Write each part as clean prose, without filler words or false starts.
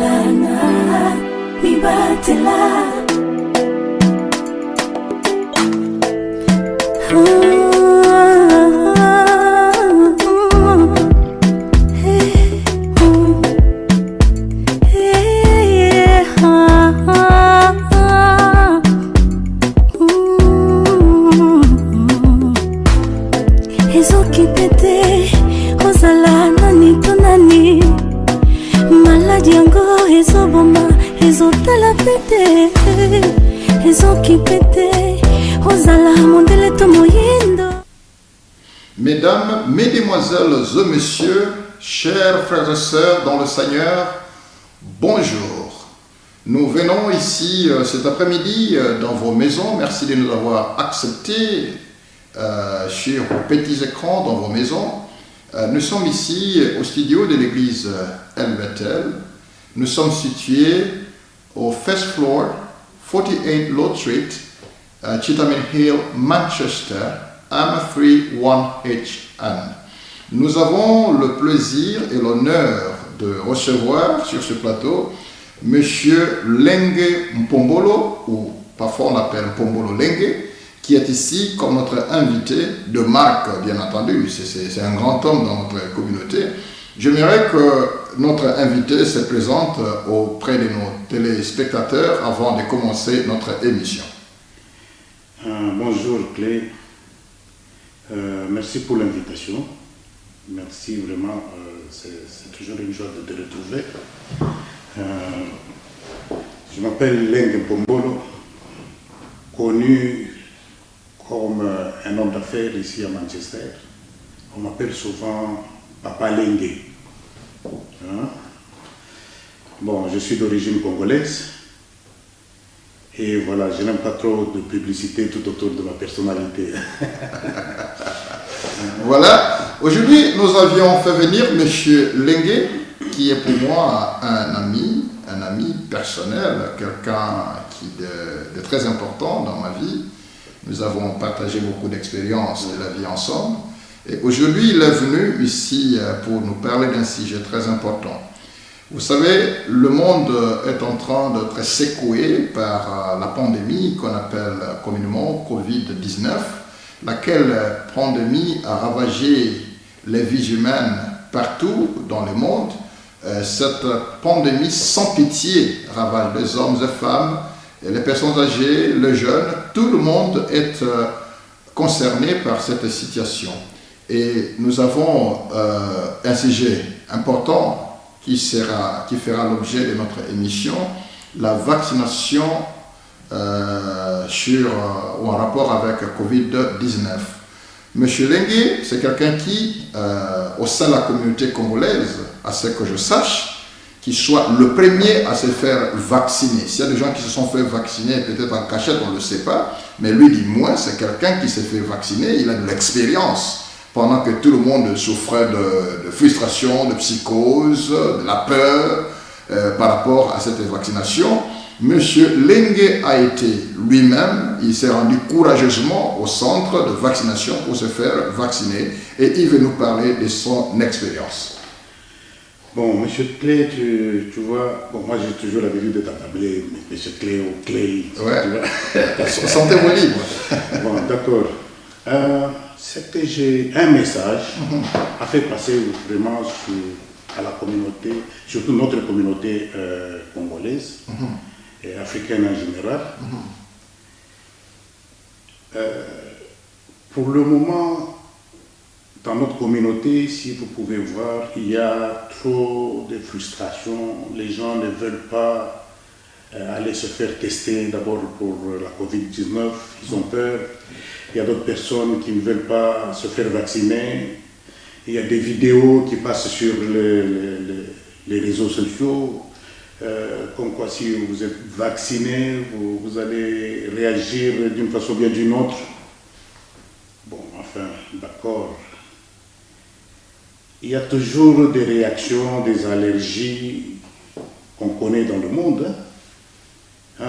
Ozalana, mi batela. Mesdames, mesdemoiselles et messieurs, chers frères et sœurs dans le Seigneur, bonjour. Nous venons ici cet après-midi dans vos maisons. Merci de nous avoir acceptés sur vos petits écrans dans vos maisons. Nous sommes ici au studio de l'église El Bethel. Nous sommes situés au first floor, 48 Lord Street, Chittenden Hill, Manchester, M31HN. Nous avons le plaisir et l'honneur de recevoir sur ce plateau Monsieur Lengue Mpombolo, ou parfois on l'appelle Mpombolo Lengue, qui est ici comme notre invité de marque, bien entendu. C'est un grand homme dans notre communauté. J'aimerais que notre invité se présente auprès de nos téléspectateurs avant de commencer notre émission. Bonjour Clé. Merci pour l'invitation. Merci vraiment, c'est toujours une joie de te retrouver. Je m'appelle Lengue Mpombolo, connu comme un homme d'affaires ici à Manchester. On m'appelle souvent Papa Lengue. Bon, je suis d'origine congolaise. Et voilà, je n'aime pas trop de publicité tout autour de ma personnalité. Voilà, aujourd'hui nous avions fait venir M. Lengue, qui est pour moi un ami personnel, quelqu'un de très important dans ma vie. Nous avons partagé beaucoup d'expériences de la vie ensemble. Et aujourd'hui, il est venu ici pour nous parler d'un sujet très important. Vous savez, le monde est en train d'être secoué par la pandémie qu'on appelle communément Covid-19, laquelle pandémie a ravagé les vies humaines partout dans le monde. Cette pandémie sans pitié ravage les hommes et femmes, et les personnes âgées, les jeunes, tout le monde est concerné par cette situation. Et nous avons un sujet important qui fera l'objet de notre émission, la vaccination ou en rapport avec Covid-19. Monsieur Lengue, c'est quelqu'un qui, au sein de la communauté congolaise, à ce que je sache, qui soit le premier à se faire vacciner. S'il y a des gens qui se sont fait vacciner, peut-être en cachette, on ne le sait pas, mais lui, du moins, c'est quelqu'un qui s'est fait vacciner, il a de l'expérience. Pendant que tout le monde souffrait de frustration, de psychose, de la peur par rapport à cette vaccination, M. Lengue a été lui-même, il s'est rendu courageusement au centre de vaccination pour se faire vacciner et il veut nous parler de son expérience. Bon, M. Clé, tu vois, bon, moi j'ai toujours l'habitude de t'appeler M. Clé ou Clé. Ouais, sentez-vous libre. Bon, d'accord. C'est que j'ai un message à faire passer vraiment à la communauté, surtout notre communauté congolaise et africaine en général. Pour le moment, dans notre communauté, si vous pouvez voir, il y a trop de frustration. Les gens ne veulent pas aller se faire tester d'abord pour la Covid-19, ils ont peur. Il y a d'autres personnes qui ne veulent pas se faire vacciner. Il y a des vidéos qui passent sur les réseaux sociaux, comme quoi si vous êtes vacciné, vous allez réagir d'une façon ou bien d'une autre. Bon, enfin, d'accord. Il y a toujours des réactions, des allergies qu'on connaît dans le monde.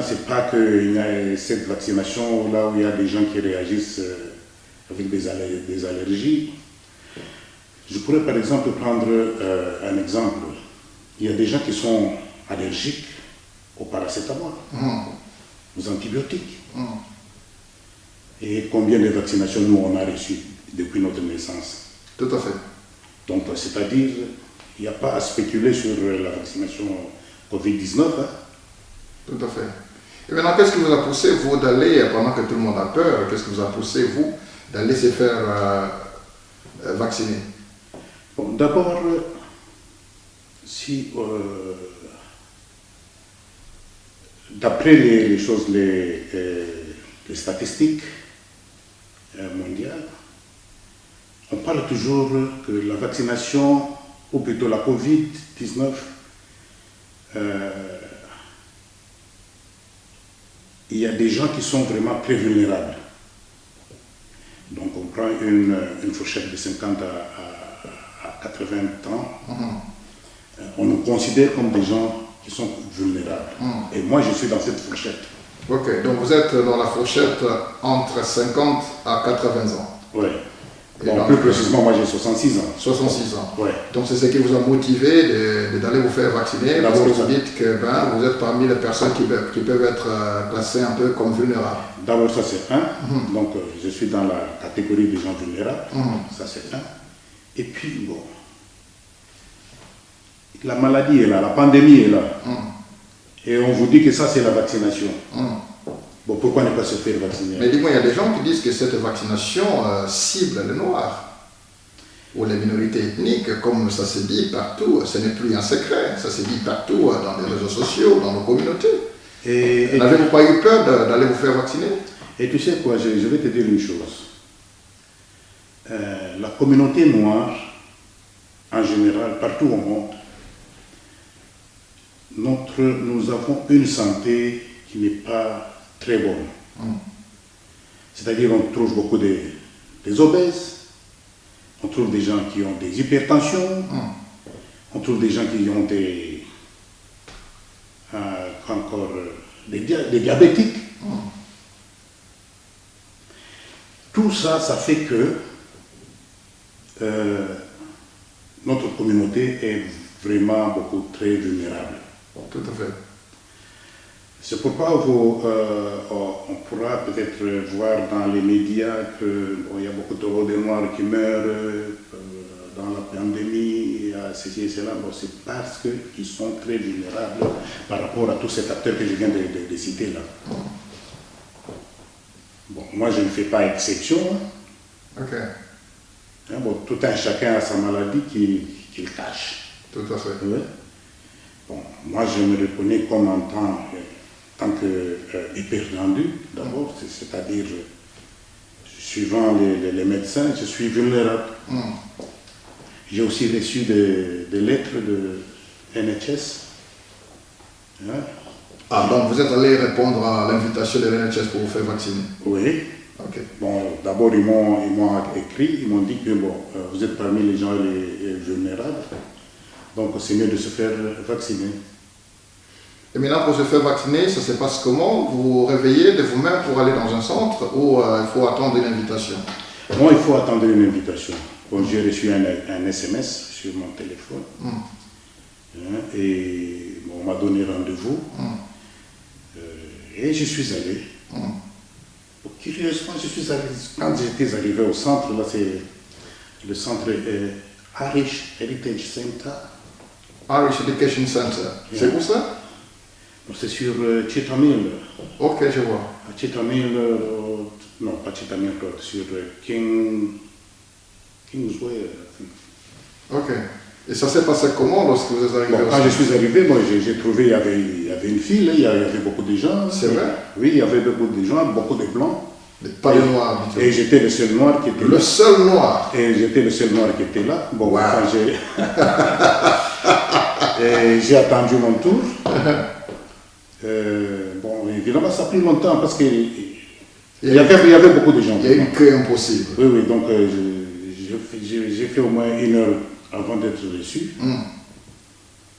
C'est pas qu'il y a cette vaccination là où il y a des gens qui réagissent avec des allergies. Je pourrais par exemple prendre un exemple. Il y a des gens qui sont allergiques au paracétamol, aux antibiotiques. Et combien de vaccinations nous on a reçues depuis notre naissance? Tout à fait. Donc, c'est-à-dire, il n'y a pas à spéculer sur la vaccination Covid-19. Hein. Tout à fait. Et maintenant, qu'est-ce qui vous a poussé, vous, d'aller, pendant que tout le monde a peur, qu'est-ce qui vous a poussé, vous, d'aller se faire vacciner? Bon, d'abord, si, d'après les choses, les statistiques mondiales, on parle toujours que la vaccination, ou plutôt la Covid-19, il y a des gens qui sont vraiment très vulnérables. Donc on prend une fourchette de 50 à 80 ans, on nous considère comme des gens qui sont vulnérables. Et moi je suis dans cette fourchette. Ok, donc vous êtes dans la fourchette entre 50 à 80 ans. Oui. Bon, donc, plus précisément, moi j'ai 66 ans. 66 ans. Ouais. Donc c'est ce qui vous a motivé d'aller vous faire vacciner, parce que vous dites que vous êtes parmi les personnes qui peuvent être classées un peu comme vulnérables. D'abord ça c'est un, donc je suis dans la catégorie des gens vulnérables, ça c'est un. Et puis bon, la maladie est là, la pandémie est là. Et on vous dit que ça c'est la vaccination. Bon, pourquoi ne pas se faire vacciner? Mais dis-moi, il y a des gens qui disent que cette vaccination cible les Noirs ou les minorités ethniques, comme ça se dit partout. Ce n'est plus un secret, ça se dit partout dans les réseaux sociaux, dans nos communautés. Et n'avez-vous pas eu peur d'aller vous faire vacciner? Et tu sais quoi, je vais te dire une chose. La communauté noire, en général, partout au monde, nous avons une santé qui n'est pas très bonne. C'est-à-dire on trouve beaucoup des obèses, on trouve des gens qui ont des hypertensions, on trouve des gens qui ont des diabétiques. Tout ça, ça fait que notre communauté est vraiment beaucoup très vulnérable. Tout à fait. C'est pourquoi on pourra peut-être voir dans les médias qu'il y a beaucoup de Noirs qui meurent dans la pandémie, il y a ceci et cela. Bon, c'est parce qu'ils sont très vulnérables par rapport à tous ces facteurs que je viens de citer là. Bon, moi je ne fais pas exception. Ok. Bon, tout un chacun a sa maladie qu'il cache. Tout à fait. Ouais. Bon, moi je me reconnais comme en tant qu'hypertendu, d'abord, c'est-à-dire, suivant les médecins, je suis vulnérable. J'ai aussi reçu des lettres de NHS. Hein? Ah, donc vous êtes allé répondre à l'invitation de l'NHS pour vous faire vacciner? Oui. Ok. Bon, d'abord, ils m'ont écrit, ils m'ont dit que bon, vous êtes parmi les gens les vulnérables, donc c'est mieux de se faire vacciner. Et maintenant, pour se faire vacciner, ça se passe comment? Vous vous réveillez de vous-même pour aller dans un centre ou il faut attendre une invitation? Moi, il faut attendre une invitation. Bon, j'ai reçu un SMS sur mon téléphone et bon, on m'a donné rendez-vous et je suis allé. Curieusement, je suis allé. Quand j'étais arrivé au centre, là c'est le centre Irish Heritage Center. Irish Education Center. Yeah. C'est où ça? C'est sur Chatham Hill. Ok, je vois. À Chatham Hill, non pas Chatham Hill, sur Kingsway, I think. Ok. Et ça s'est passé comment lorsque vous êtes arrivé Bon, au quand centre? je suis arrivé, moi j'ai trouvé, il y avait une file, il y avait beaucoup de gens. C'est vrai? Oui, il y avait beaucoup de gens, beaucoup de blancs. Mais pas de noirs, du tout. Et j'étais le seul noir qui était là. Le seul noir? Et j'étais le seul noir qui était là. Bon, Wow. et j'ai attendu mon tour. Bon, évidemment, ça a pris longtemps parce qu'il y avait beaucoup de gens. Il y a une queue impossible. Oui, oui, donc j'ai fait au moins 1 heure avant d'être reçu.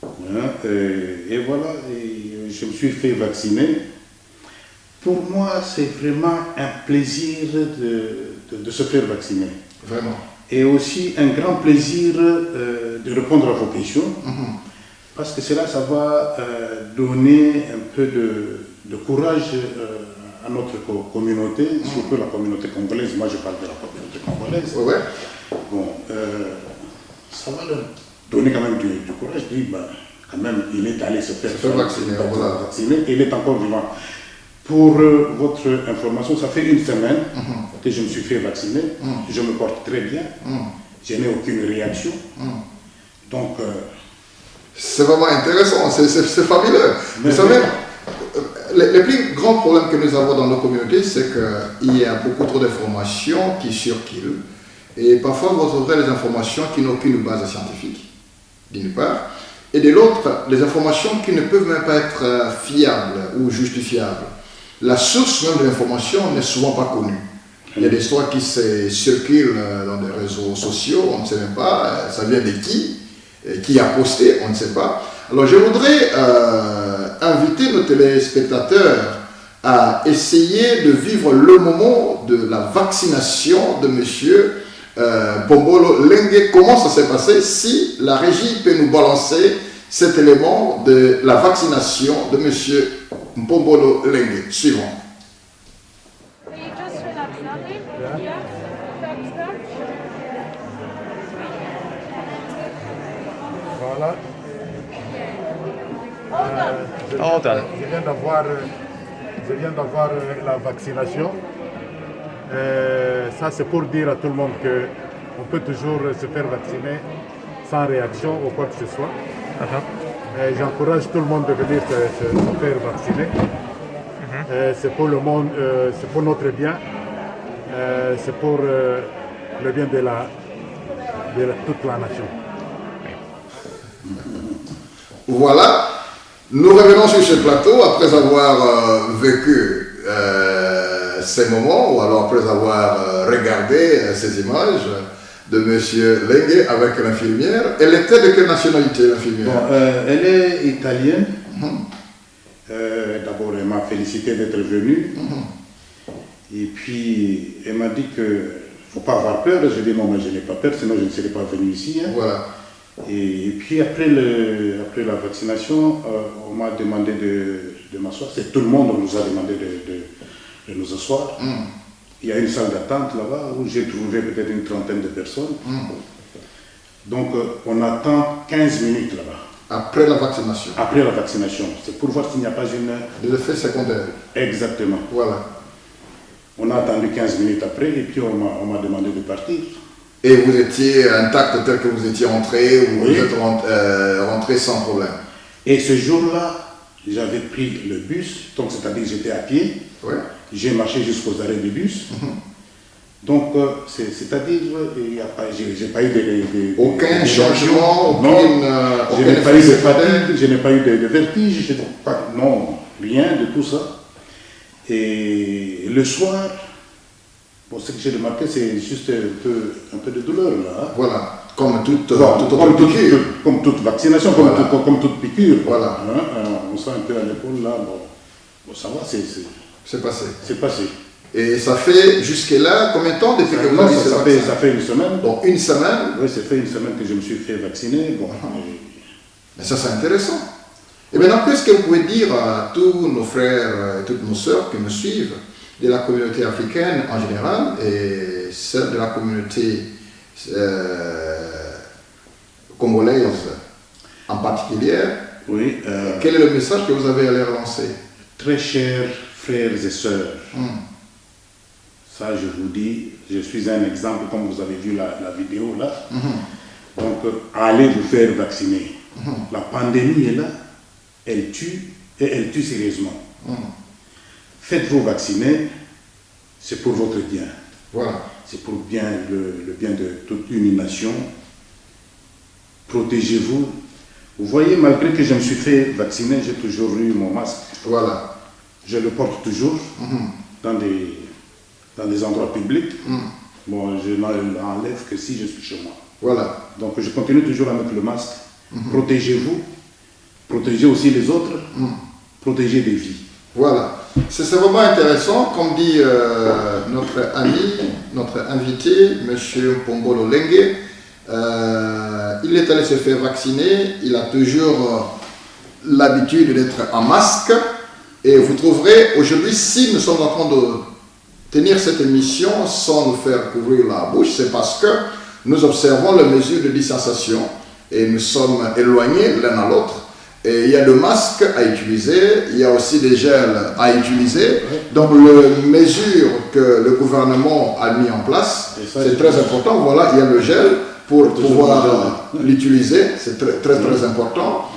Et voilà, et je me suis fait vacciner. Pour moi, c'est vraiment un plaisir de se faire vacciner. Vraiment. Et aussi un grand plaisir de répondre à vos questions. Parce que cela, ça va donner un peu de courage à notre communauté, surtout la communauté congolaise. Moi, je parle de la communauté congolaise. Ouais, ouais. Bon, ça va leur donner quand même du courage. Dire, bah, quand même, il est allé se faire vacciner, voilà. vacciner et il est encore vivant. Pour votre information, ça fait une semaine que je me suis fait vacciner. Je me porte très bien. Je n'ai aucune réaction. Donc, c'est vraiment intéressant, c'est fabuleux. Vous savez, les plus grands problèmes que nous avons dans nos communautés, c'est qu'il y a beaucoup trop d'informations qui circulent. Et parfois, vous aurez des informations qui n'ont aucune base scientifique, d'une part. Et de l'autre, les informations qui ne peuvent même pas être fiables ou justifiables. La source même de l'information n'est souvent pas connue. Il y a des histoires qui circulent dans des réseaux sociaux, on ne sait même pas, ça vient de qui a posté, on ne sait pas. Alors je voudrais inviter nos téléspectateurs à essayer de vivre le moment de la vaccination de monsieur Mpombolo Lengue. Comment ça s'est passé? Si la régie peut nous balancer cet élément de la vaccination de monsieur Mpombolo Lengue. Suivant. Voilà. Je viens d'avoir la vaccination. Ça, c'est pour dire à tout le monde qu'on peut toujours se faire vacciner sans réaction ou quoi que ce soit. J'encourage tout le monde de venir se faire vacciner. C'est pour le monde, c'est pour notre bien, c'est pour le bien de toute la nation. Voilà, nous revenons sur ce plateau après avoir vécu ces moments, ou alors après avoir regardé ces images de M. Lengue avec l'infirmière. Elle était de quelle nationalité, l'infirmière? Bon, elle est italienne. D'abord, elle m'a félicité d'être venue. Et puis, elle m'a dit qu'il ne faut pas avoir peur. Je dis non, mais je n'ai pas peur, sinon je ne serais pas venu ici. Voilà. Et puis, après la vaccination, on m'a demandé de m'asseoir. C'est tout le monde nous a demandé de nous asseoir. Il y a une salle d'attente là-bas où j'ai trouvé peut-être une trentaine de personnes. Donc, on attend 15 minutes là-bas. Après la vaccination. Après la vaccination. C'est pour voir s'il n'y a pas une... De l'effet secondaire. Exactement. Voilà. On a attendu 15 minutes après et puis on m'a demandé de partir. Et vous étiez intact tel que vous étiez entré, ou Oui. vous êtes rentré sans problème? Et ce jour-là, j'avais pris le bus, donc c'est-à-dire j'étais à pied. Oui. J'ai marché jusqu'aux arrêts du bus. Donc, c'est-à-dire, j'ai pas eu Aucun changement, non, je n'ai pas eu de effet fatigue, je n'ai pas eu de vertige, non, rien de tout ça. Et le soir, bon, ce que j'ai remarqué, c'est juste un peu de douleur là. Hein. Voilà, comme toute piqûre. Comme toute vaccination, voilà. comme toute piqûre. Voilà. Hein, on sent un peu à l'épaule là, bon, ça va, c'est passé. C'est passé. Et ça fait jusque-là combien de temps depuis que vous avez fait ça fait une semaine. Donc une semaine? Oui, ça fait une semaine que je me suis fait vacciner. Bon, Mais ça, c'est intéressant. Et maintenant, qu'est-ce que vous pouvez dire à tous nos frères et toutes nos sœurs qui nous suivent de la communauté africaine en général et celle de la communauté congolaise en particulier? Oui. Quel est le message que vous avez à leur lancer? Très chers frères et sœurs, ça je vous dis, je suis un exemple, comme vous avez vu la vidéo là. Donc, allez vous faire vacciner. La pandémie est là, elle tue, et elle tue sérieusement. Faites-vous vacciner, c'est pour votre bien. Voilà. C'est pour le bien de toute une nation. Protégez-vous. Vous voyez, malgré que je me suis fait vacciner, j'ai toujours eu mon masque. Voilà. Je le porte toujours dans des endroits publics. Bon, je n'enlève que si je suis chez moi. Voilà. Donc je continue toujours à mettre le masque. Protégez-vous, protégez aussi les autres, protégez des vies. Voilà. C'est vraiment intéressant, comme dit notre ami, notre invité, M. Mpombolo Lengue. Il est allé se faire vacciner, il a toujours l'habitude d'être en masque. Et vous trouverez aujourd'hui, si nous sommes en train de tenir cette émission sans nous faire couvrir la bouche, c'est parce que nous observons les mesures de distanciation et nous sommes éloignés l'un à l'autre. Et il y a le masque à utiliser, il y a aussi des gels à utiliser. Donc les mesures que le gouvernement a mis en place, c'est très important. Voilà, il y a le gel pour pouvoir l'utiliser, c'est très important.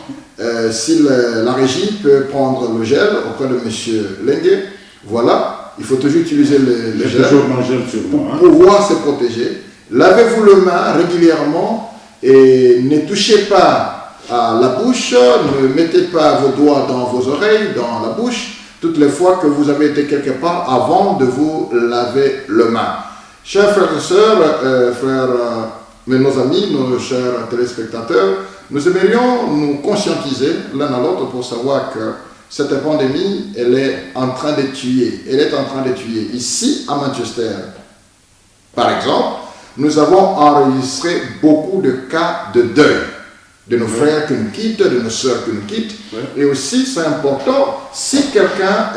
Si la régie peut prendre le gel auprès de M. Lengue, voilà, il faut toujours utiliser le gel pour pouvoir se protéger. Lavez-vous les mains régulièrement et ne touchez pas à la bouche, ne mettez pas vos doigts dans vos oreilles, dans la bouche, toutes les fois que vous avez été quelque part avant de vous laver les mains. Chers frères et sœurs, nos amis, nos chers téléspectateurs, nous aimerions nous conscientiser l'un à l'autre pour savoir que cette pandémie, elle est en train de tuer. Elle est en train de tuer. Ici, à Manchester, par exemple, nous avons enregistré beaucoup de cas de deuil de nos frères qui nous quittent, de nos sœurs qui nous quittent. Et aussi, c'est important, si quelqu'un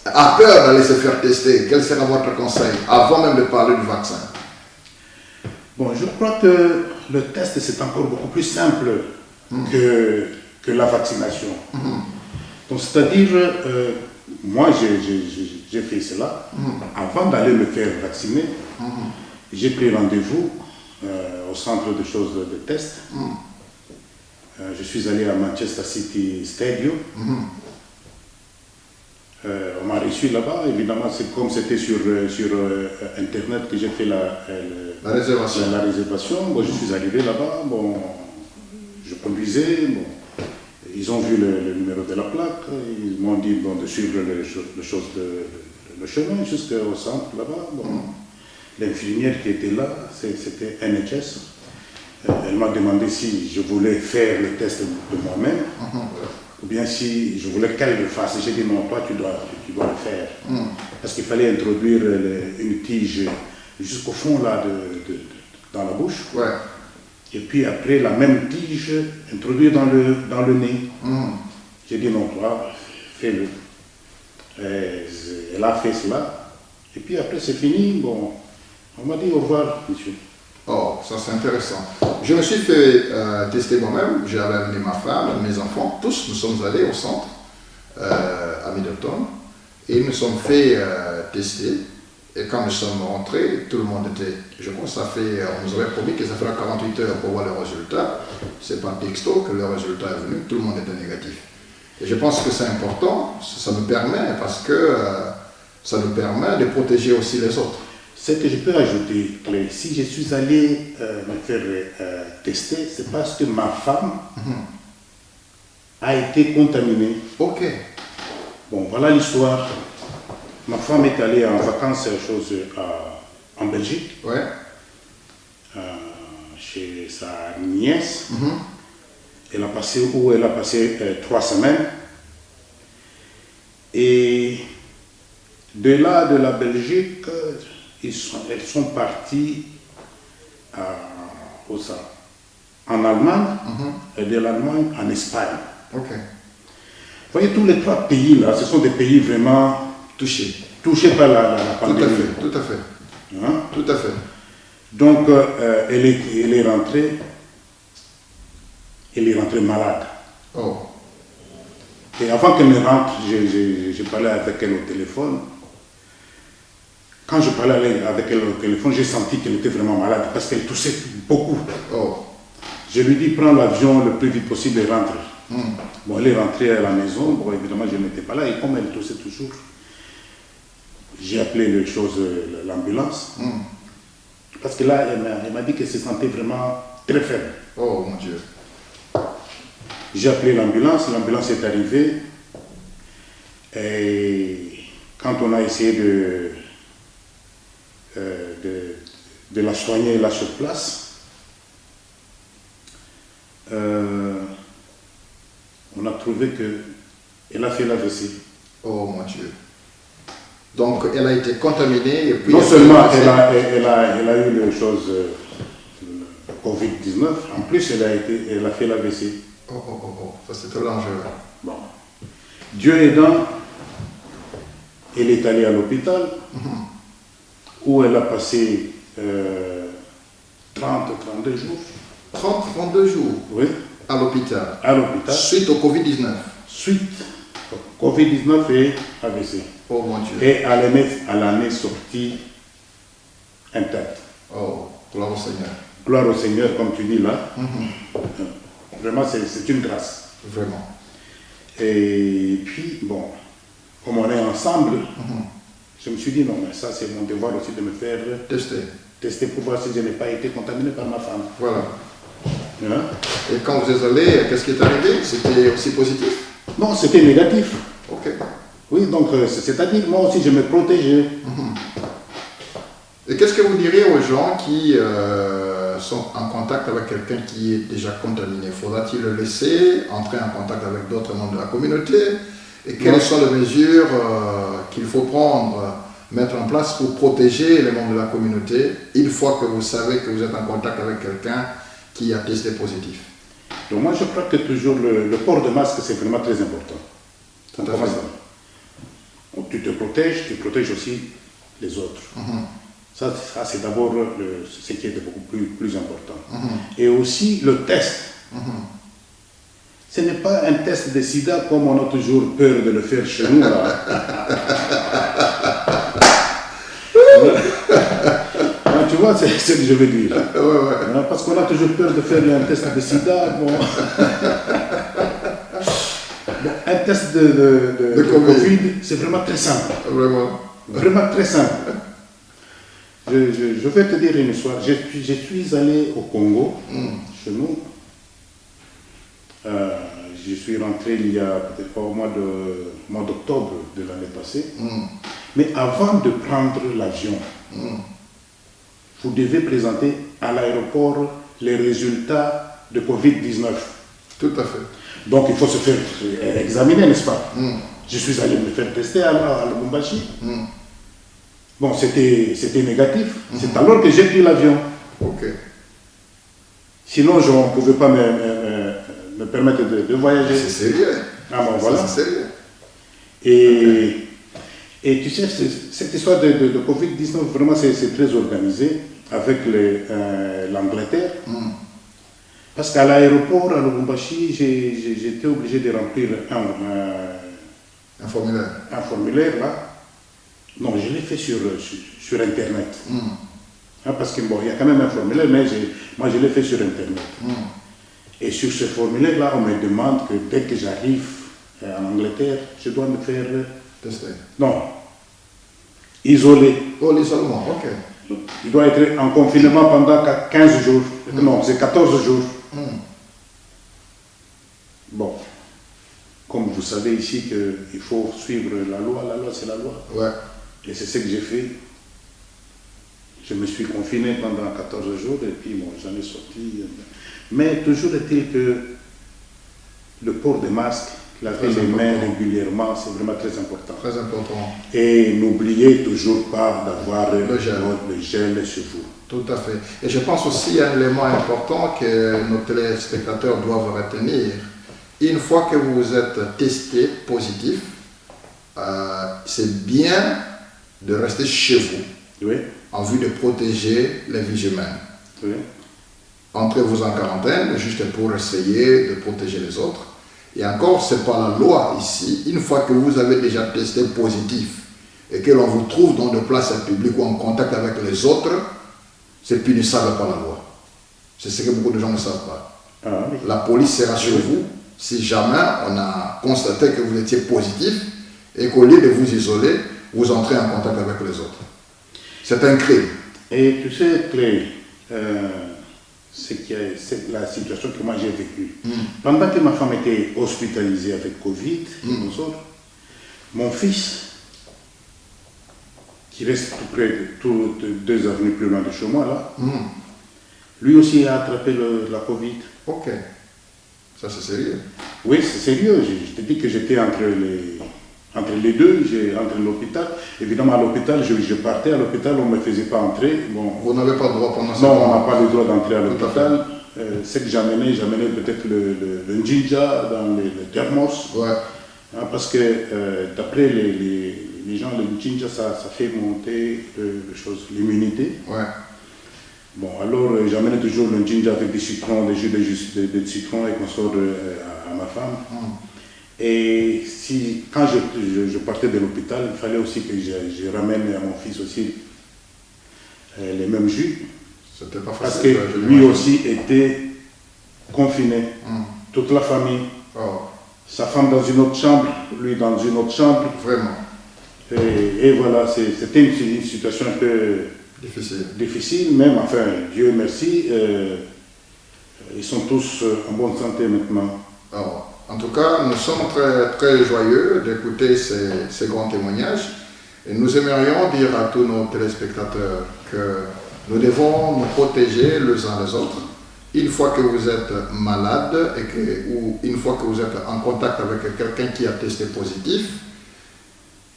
a peur d'aller se faire tester, quel sera votre conseil avant même de parler du vaccin? Bon, je crois que le test, c'est encore beaucoup plus simple que la vaccination. Donc, c'est-à-dire, moi, j'ai fait cela. Avant d'aller me faire vacciner, j'ai pris rendez-vous au centre de choses de test. Je suis allé à Manchester City Stadium. On m'a reçu là-bas. Évidemment, c'est comme c'était sur Internet que j'ai fait la réservation. Bon, je suis arrivé là-bas. Bon, je conduisais. Bon, ils ont vu le numéro de la plaque. Ils m'ont dit de suivre le chemin jusqu'au centre là-bas. Bon, l'infirmière qui était là, c'était NHS. Elle m'a demandé si je voulais faire le test de moi-même. Ou bien si je voulais qu'elle le fasse. J'ai dit non, toi tu dois le faire. Parce qu'il fallait introduire une tige jusqu'au fond là dans la bouche. Et puis après la même tige introduire dans le nez. J'ai dit non, toi fais-le. Elle a fait cela. Et puis après c'est fini. Bon, on m'a dit au revoir, monsieur. Oh, ça c'est intéressant. Je me suis fait tester moi-même, j'ai amené ma femme, mes enfants, tous nous sommes allés au centre à Middleton et nous sommes fait tester. Et quand nous sommes rentrés, tout le monde était, je crois, on nous avait promis que ça ferait 48 heures pour voir le résultat. C'est par texto que le résultat est venu, tout le monde était négatif. Et je pense que c'est important, ça nous permet, parce que ça nous permet de protéger aussi les autres. Ce que je peux ajouter, Clay, si je suis allé me faire tester, c'est parce que ma femme a été contaminée. Ok. Bon, voilà l'histoire. Ma femme est allée en vacances en Belgique, chez sa nièce. Elle a passé 3 semaines. Et de là, de la Belgique, elles sont parties en Allemagne, et de l'Allemagne en Espagne. Vous voyez, tous les 3 pays là, ce sont des pays vraiment touchés par la pandémie. Tout à fait. Hein? Tout à fait. Donc, elle est rentrée malade. Et avant qu'elle ne rentre, j'ai parlé avec elle au téléphone. Quand je parlais avec elle au téléphone, j'ai senti qu'elle était vraiment malade parce qu'elle toussait beaucoup. Je lui ai dit, prends l'avion le plus vite possible et rentre. Bon, elle est rentrée à la maison. Bon, évidemment, je n'étais pas là. Et comme elle toussait toujours, j'ai appelé l'ambulance. Parce que là, elle m'a dit qu'elle se sentait vraiment très faible. Oh mon Dieu. J'ai appelé l'ambulance est arrivée. Et quand on a essayé de la soigner là sur place, on a trouvé qu'elle a fait l'AVC. Oh mon Dieu. Donc, elle a été contaminée et puis... Non seulement elle a eu le chose, le Covid-19, en plus elle a fait l'AVC. Oh, ça c'est très dangereux. Bon. Dieu aidant, elle est allée à l'hôpital où elle a passé 30-32 jours. 30-32 jours Oui, à l'hôpital. à l'hôpital. Suite au Covid-19. Suite Covid-19 et AVC. Oh mon Dieu. Et elle en est sortie intacte. Oh, gloire au Seigneur. Gloire au Seigneur, comme tu dis là. Vraiment, c'est une grâce. Vraiment. Et puis, bon, comme on est ensemble, je me suis dit, non, mais ça, c'est mon devoir aussi de me faire tester pour voir si je n'ai pas été contaminé par ma femme. Voilà. Hein? Et quand vous êtes allé, qu'est-ce qui est arrivé? C'était aussi positif? Non, c'était négatif. Ok. Oui, donc, c'est-à-dire, moi aussi, je me protégeais. Et qu'est-ce que vous diriez aux gens qui sont en contact avec quelqu'un qui est déjà contaminé? Faudra-t-il le laisser entrer en contact avec d'autres membres de la communauté? Et quelles sont les mesures qu'il faut prendre, mettre en place pour protéger les membres de la communauté une fois que vous savez que vous êtes en contact avec quelqu'un qui a testé positif? Donc moi, je crois que toujours le port de masque, c'est vraiment très important. Tout à fait. Donc, tu te protèges, tu protèges aussi les autres. Ça c'est d'abord ce qui est beaucoup plus important. Et aussi le test. Ce n'est pas un test de sida comme on a toujours peur de le faire chez nous. Là. Tu vois, c'est ce que je veux dire. Parce qu'on a toujours peur de faire un test de sida. Bon. Un test de Covid, c'est vraiment très simple. Vraiment très simple. Je vais te dire une histoire. Je suis allé au Congo, chez nous. Je suis rentré il y a peut-être pas au mois d'octobre de l'année passée. Mais avant de prendre l'avion, vous devez présenter à l'aéroport les résultats de Covid-19. Tout à fait. Donc il faut se faire examiner, n'est-ce pas? Je suis allé me faire tester à Lubumbashi. Bon, c'était négatif. C'est alors que j'ai pris l'avion. Ok. Sinon, je ne pouvais pas me permettre de voyager. C'est sérieux. Ah bon, voilà. C'est sérieux. Et tu sais, cette histoire de Covid-19, vraiment, c'est très organisé avec l'Angleterre. Parce qu'à l'aéroport, à Lubumbashi, j'étais obligé de remplir Un formulaire. Un formulaire, là. Non, je l'ai fait sur Internet. Parce qu'il y a quand même un formulaire, mais moi je l'ai fait sur Internet. Et sur ce formulaire-là, on me demande que dès que j'arrive en Angleterre, je dois me faire... Tester. Non. Isolé. Oh, l'isolement, ok. Il doit être en confinement pendant 15 jours. Non, c'est 14 jours. Bon. Comme vous savez ici qu'il faut suivre la loi c'est la loi. Ouais. Et c'est ce que j'ai fait. Je me suis confiné pendant 14 jours et puis bon, j'en ai sorti. Mais toujours est-il que le port des masques, laver les mains régulièrement, c'est vraiment très important. Très important. Et n'oubliez toujours pas d'avoir le gel sur vous. Tout à fait. Et je pense aussi à un élément important que nos téléspectateurs doivent retenir. Une fois que vous êtes testé positif, c'est bien de rester chez vous, en vue de protéger les vies humaines. Entrez-vous en quarantaine, juste pour essayer de protéger les autres. Et encore, ce n'est pas la loi ici. Une fois que vous avez déjà testé positif et que l'on vous trouve dans des places publiques ou en contact avec les autres, c'est punissable par la loi. C'est ce que beaucoup de gens ne savent pas. La police sera sur vous si jamais on a constaté que vous étiez positif et qu'au lieu de vous isoler, vous entrez en contact avec les autres. C'est un crime. Et tu sais, Clay, c'est la situation que moi j'ai vécue. Pendant que ma femme était hospitalisée avec Covid, mon fils, qui reste tout près de 2 avenues plus loin de chez moi, là, lui aussi a attrapé la Covid. Ok. Ça c'est sérieux. Oui, c'est sérieux. Je te dis que j'étais entre entre les deux, entre l'hôpital. Évidemment, à l'hôpital, je partais à l'hôpital, on ne me faisait pas entrer. Bon, Vous n'avez pas le droit pendant ce non, temps. on n'a pas le droit d'entrer à l'hôpital. Ce que j'amenais peut-être le njinja dans les thermos. Ouais. Hein, parce que d'après les gens, le njinja, ça fait monter l'immunité. Ouais. Bon, alors j'amenais toujours le njinja avec des citrons, des jus de citron et qu'on sort à ma femme. Et quand je partais de l'hôpital, il fallait aussi que je ramène à mon fils aussi les mêmes jus. C'était pas Parce facile. que lui aussi était confiné. Toute la famille. Oh. Sa femme dans une autre chambre, lui dans une autre chambre. Vraiment. Et voilà, c'était une situation un peu difficile, même, enfin, Dieu merci, ils sont tous en bonne santé maintenant. Alors, en tout cas, nous sommes très, très joyeux d'écouter ces grands témoignages et nous aimerions dire à tous nos téléspectateurs que nous devons nous protéger les uns les autres. Une fois que vous êtes malade ou une fois que vous êtes en contact avec quelqu'un qui a testé positif,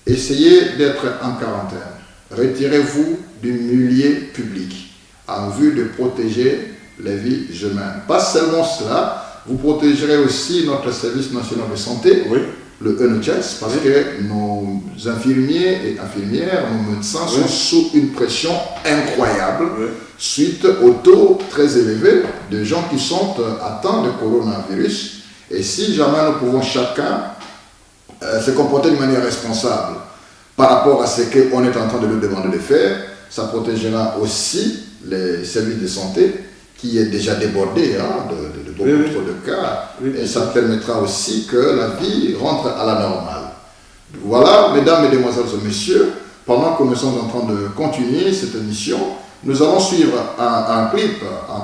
essayez d'être en quarantaine. Retirez-vous du milieu public en vue de protéger les vies humaines. Pas seulement cela, vous protégerez aussi notre service national de santé, oui, le NHS, parce que nos infirmiers et infirmières, nos médecins sont sous une pression incroyable suite au taux très élevé de gens qui sont atteints de coronavirus. Et si jamais nous pouvons chacun se comporter de manière responsable par rapport à ce qu'on est en train de nous demander de faire, ça protégera aussi les services de santé qui est déjà débordé de beaucoup trop de cas. Et ça permettra aussi que la vie rentre à la normale. Voilà, mesdames, mesdemoiselles et messieurs, pendant que nous sommes en train de continuer cette émission, nous allons suivre un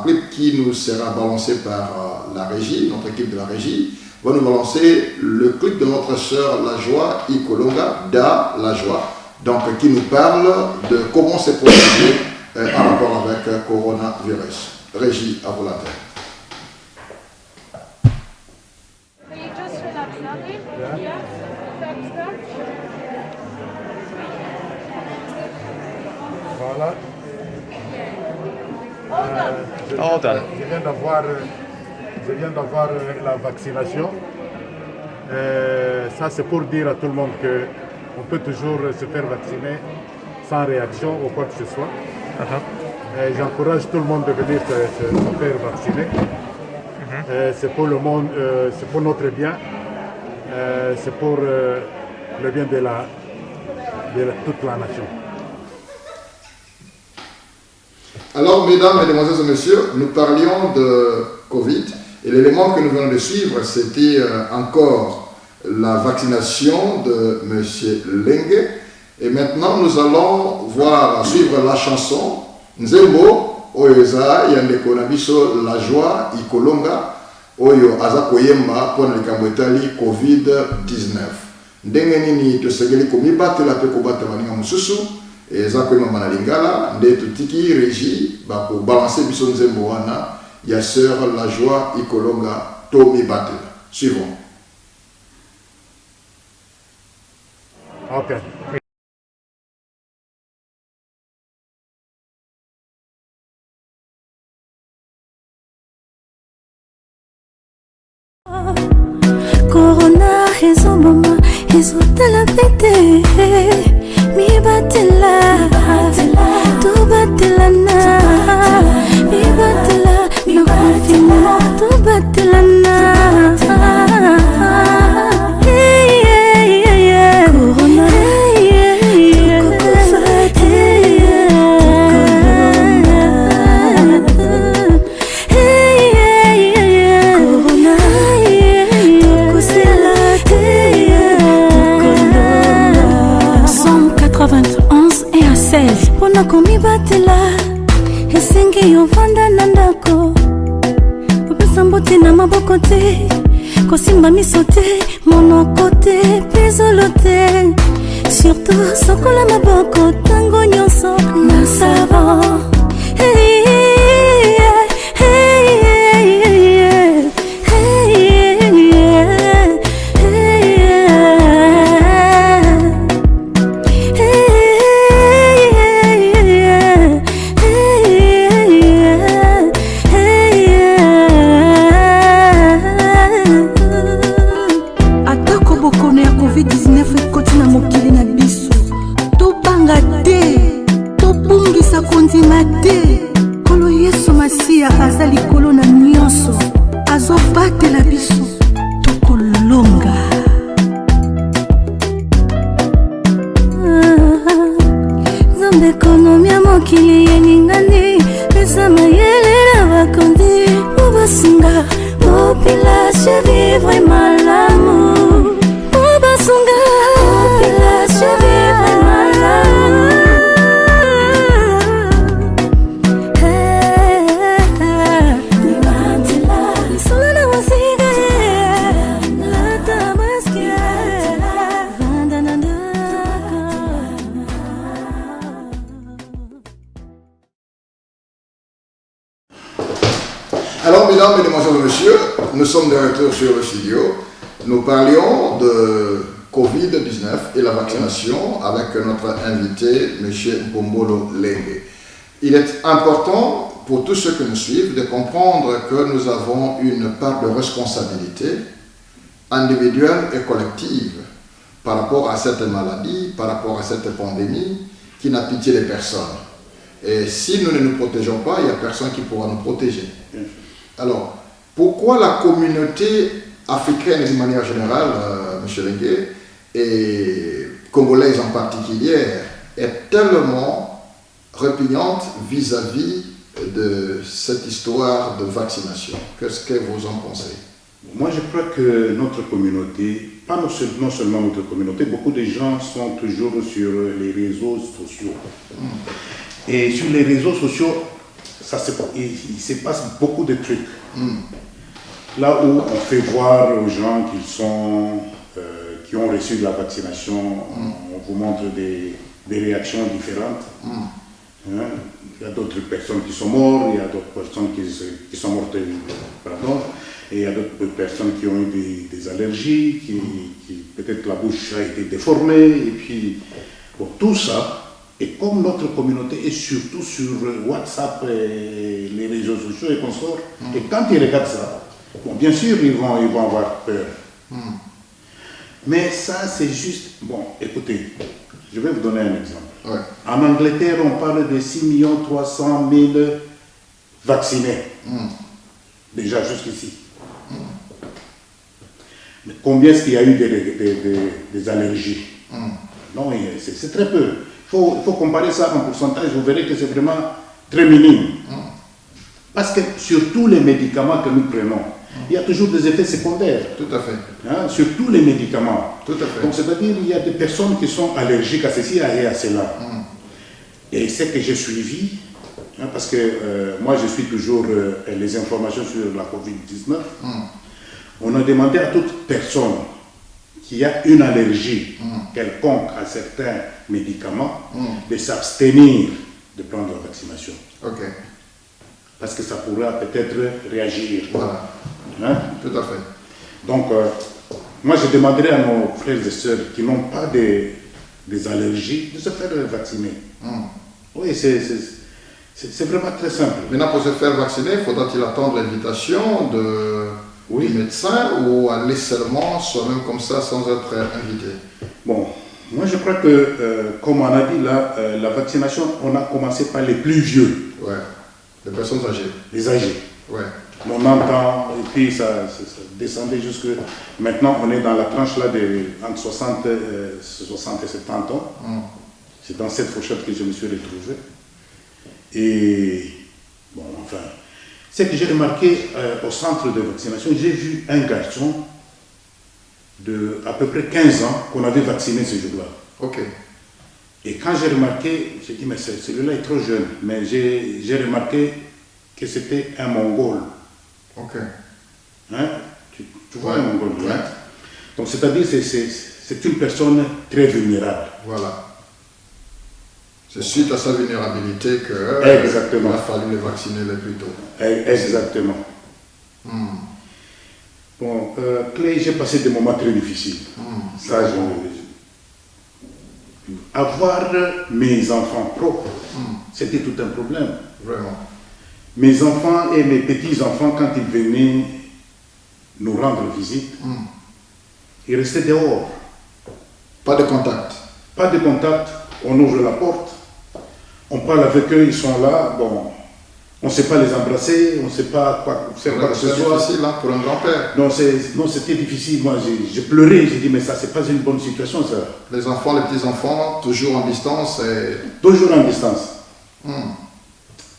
clip qui nous sera balancé par la régie, notre équipe de la régie, va nous balancer le clip de notre sœur La Joie Ikolonga, Da La Joie, donc qui nous parle de comment se protéger en rapport avec coronavirus. Régie, à vous l'antenne. So you just relax now, babe? Yeah. Voilà. All done. Je viens d'avoir la vaccination. Ça, c'est pour dire à tout le monde qu'on peut toujours se faire vacciner sans réaction ou quoi que ce soit. J'encourage tout le monde de venir se faire vacciner. C'est pour le monde, c'est pour notre bien, c'est pour le bien de toute la nation. Alors, mesdames, mesdemoiselles et messieurs, nous parlions de Covid et l'élément que nous venons de suivre, c'était encore la vaccination de M. Lengue. Et maintenant, nous allons suivre la chanson Nzembo, Oyoza, Yandeko Nabiso, La Joie, Ikolonga, Oyo Aza Koyemba, pour le Covid-19. Ndenge nini tosengeli komibatela pe kobata baninga mususu eza koyemba bana lingala nde totiki régie bako balancer biso nzembo wana ya sœur La Joie Ikolonga to mibatela. Suivons. Ok. Corona ezomoma ezotala pete mibatela tobatelana mibatela mikonfina tobatelana Corona mpona komibatela esengi yovanda na ndako kopesa mbote na maboko te kosimba miso te monoko te pezolo te surtout sokola maboko ntango nyonso na savon na biso tokolonga. Nzambe ekonomi ya mokili eningani pesa mayele na bakondi obasunga population vivre malamu obasunga population vivre malamu. Alors, mesdames, mesdemoiselles et messieurs, nous sommes de retour sur le studio. Nous parlions de Covid-19 et la vaccination avec notre invité, M. Bombolo Lengue. Il est important pour tous ceux qui nous suivent de comprendre que nous avons une part de responsabilité individuelle et collective par rapport à cette maladie, par rapport à cette pandémie qui n'a pitié des personnes. Et si nous ne nous protégeons pas, il n'y a personne qui pourra nous protéger. Alors, pourquoi la communauté africaine d'une manière générale, M. Lengue, et congolaise en particulier, est tellement répugnante vis-à-vis de cette histoire de vaccination? Qu'est-ce que vous en pensez? Moi, je crois que notre communauté, pas non seulement notre communauté, beaucoup de gens sont toujours sur les réseaux sociaux. Et sur les réseaux sociaux, il se passe beaucoup de trucs. Là où on fait voir aux gens qui ont reçu de la vaccination, on vous montre des réactions différentes. Il y a d'autres personnes qui sont mortes, il y a d'autres personnes qui sont mortes, pardon, et il y a d'autres personnes qui ont eu des allergies, qui peut-être la bouche a été déformée, et puis bon, tout ça. Et comme notre communauté est surtout sur WhatsApp et les réseaux sociaux et consorts, et quand ils regardent ça, bon, bien sûr, ils vont avoir peur. Mais ça, c'est juste... Bon, écoutez, je vais vous donner un exemple. Ouais. En Angleterre, on parle de 6 300 000 vaccinés. Déjà, jusqu'ici. Mais combien est-ce qu'il y a eu des allergies? Non, c'est très peu. Il faut comparer ça en pourcentage, vous verrez que c'est vraiment très minime. Parce que sur tous les médicaments que nous prenons, il y a toujours des effets secondaires. Tout à fait. Hein, sur tous les médicaments. Tout à fait. Donc c'est-à-dire qu'il y a des personnes qui sont allergiques à ceci et à cela. Et c'est que j'ai suivi, hein, parce que moi je suis toujours les informations sur la COVID-19, on a demandé à toute personne qui a une allergie quelconque à certains médicaments, de s'abstenir de prendre la vaccination. Ok. Parce que ça pourra peut-être réagir. Voilà. Hein? Tout à fait. Donc, moi je demanderais à nos frères et sœurs qui n'ont pas des allergies de se faire vacciner. Oui, c'est vraiment très simple. Maintenant, pour se faire vacciner, faudra-t-il attendre l'invitation du médecin ou aller seulement soi-même comme ça sans être invité? Bon, moi je crois que, comme on a dit là, la vaccination, on a commencé par les plus vieux. Ouais, les personnes âgées. Les âgés. Ouais. On entend, et puis ça descendait jusque... Maintenant, on est dans la tranche là entre 60 et 70 ans. C'est dans cette fourchette que je me suis retrouvé. Et, bon, enfin... Ce que j'ai remarqué au centre de vaccination, j'ai vu un garçon de à peu près 15 ans qu'on avait vacciné ce jour-là. Ok. Et quand j'ai remarqué, j'ai dit, mais celui-là est trop jeune. Mais j'ai remarqué que c'était un Mongol. Ok. Hein? Tu vois un Mongol, hein? Donc c'est-à-dire que c'est une personne très vulnérable. Voilà. C'est suite à sa vulnérabilité qu'il a fallu les vacciner le plus tôt. Exactement. Bon, Clay, j'ai passé des moments très difficiles. Ça, avoir mes enfants propres, c'était tout un problème. Vraiment. Mes enfants et mes petits-enfants, quand ils venaient nous rendre visite, ils restaient dehors. Pas de contact. Pas de contact. On ouvre la porte, on parle avec eux, ils sont là. Bon, On ne sait pas les embrasser, on ne sait pas quoi faire quoi que ce C'est soit. difficile hein, pour un grand-père. Non, c'était difficile. Moi, j'ai pleuré. J'ai dit, mais ça, c'est pas une bonne situation, ça. Les enfants, les petits-enfants, toujours en distance. Toujours en distance. Hmm.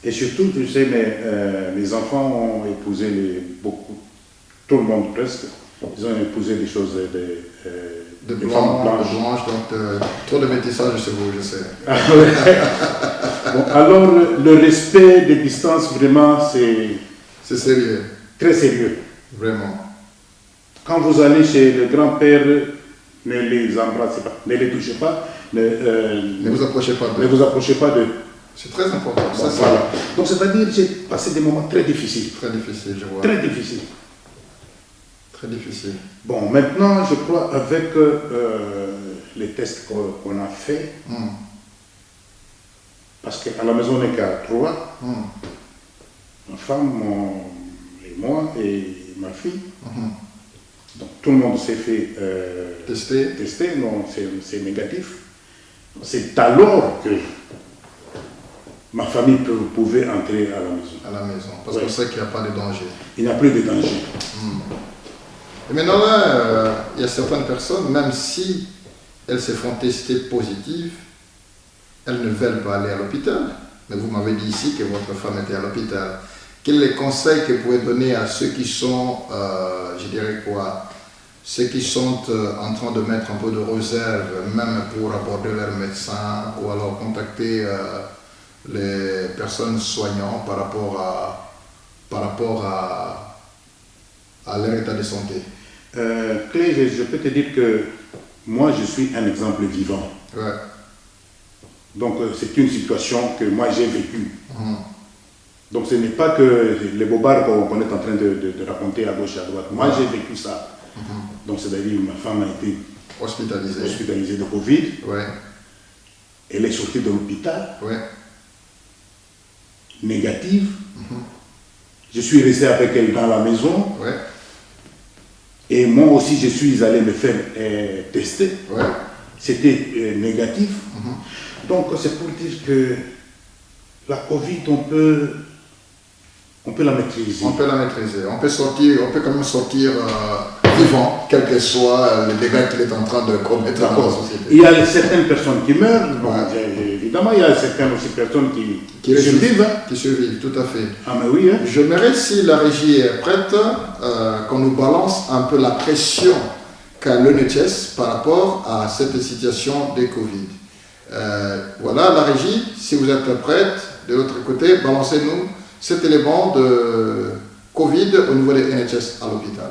Et surtout, tu sais, mes enfants ont épousé beaucoup, tout le monde presque. Ils ont épousé des choses, De des blanc, femmes blanches. de blanche, donc trop de métissage chez vous, je sais. Ah, ouais. Bon, alors, le respect des distances, vraiment, c'est C'est sérieux, très sérieux. vraiment. Quand vous allez chez le grand-père, ne les embrassez pas, ne les touchez pas, Ne vous approchez pas ne d'eux. vous approchez pas d'eux. C'est très important. Bon, Ça, c'est voilà. Donc, c'est-à-dire que j'ai passé des moments très difficiles. très difficile, je vois. Très difficiles. Très difficile. Bon, maintenant, je crois, avec les tests qu'on a faits, Hmm. parce qu'à la maison, on n'est qu'à 3, Hmm. ma femme et moi et ma fille. Mhm. Donc, tout le monde s'est fait Tester. non, c'est négatif. C'est alors que ma famille pouvait entrer à la maison. À la maison, parce Ouais. qu'on sait qu'il n'y a pas de danger. Il n'y a plus de danger. Et maintenant, là, il y a certaines personnes, même si elles se font tester positives, elles ne veulent pas aller à l'hôpital. Mais vous m'avez dit ici que votre femme était à l'hôpital. Quels sont les conseils que vous pouvez donner à ceux qui sont, je dirais quoi, ceux qui sont en train de mettre un peu de réserve, même pour aborder leur médecin, ou alors contacter les personnes soignantes par rapport à leur état de santé? Clé, je peux te dire que moi, je suis un exemple vivant. Ouais. Donc, c'est une situation que moi, j'ai vécue. Mhm. Donc, ce n'est pas que les bobards qu'on est en train de raconter à gauche et à droite. Moi, j'ai vécu ça. Donc, c'est-à-dire ma femme a été Hospitalisé. hospitalisée de Covid. Ouais. Elle est sortie de l'hôpital, Ouais. négative. Je suis resté avec elle dans la maison. Ouais. Et moi aussi, je suis allé me faire tester. Ouais. C'était négatif. Donc, c'est pour dire que la Covid, on peut la maîtriser. On peut la maîtriser. On peut sortir, on peut quand même sortir vivant, quel que soit le dégât qu'il est en train de commettre dans la société. Il y a certaines personnes qui meurent. Bon, Ouais. évidemment, il y a certaines aussi personnes qui résistent, survivent. Hein. Qui survivent, tout à fait. Ah, mais oui. Hein. J'aimerais, si la régie est prête, qu'on nous balance un peu la pression qu'a l'ONHS par rapport à cette situation de Covid. Voilà, la régie, si vous êtes prête, de l'autre côté, balancez-nous cet élément de Covid au niveau des NHS à l'hôpital.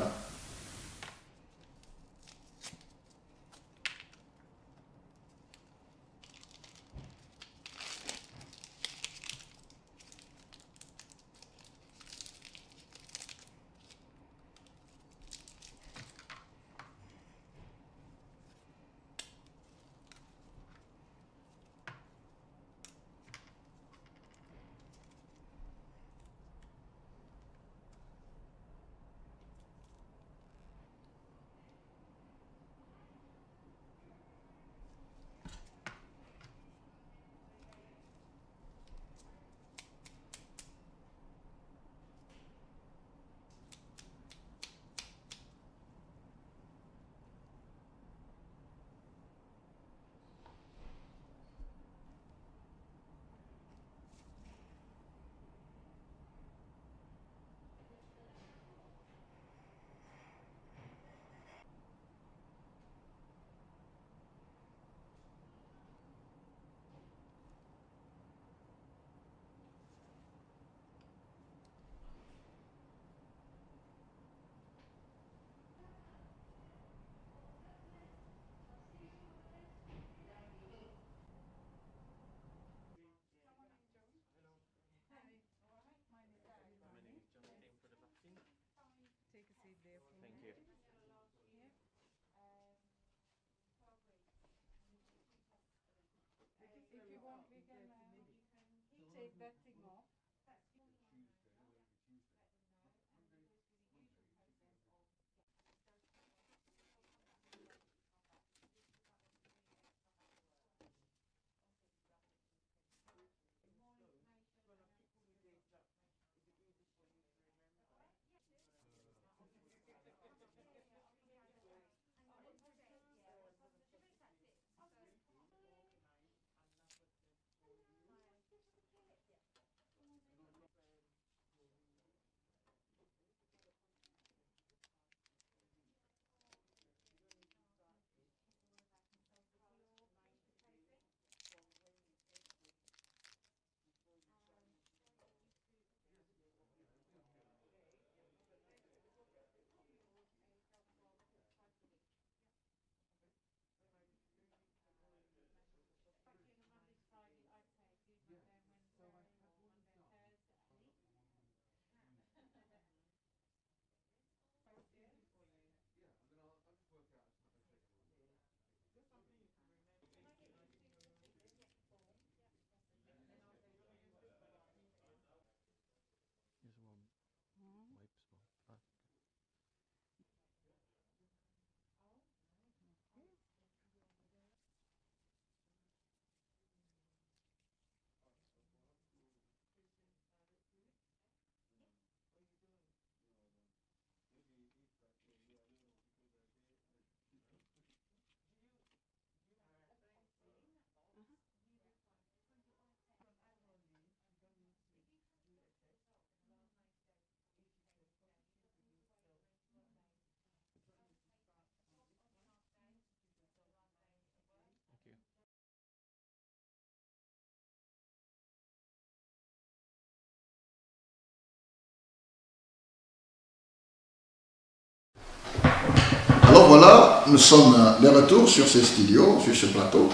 voilà, nous sommes de retour sur ces studios, sur ce plateau.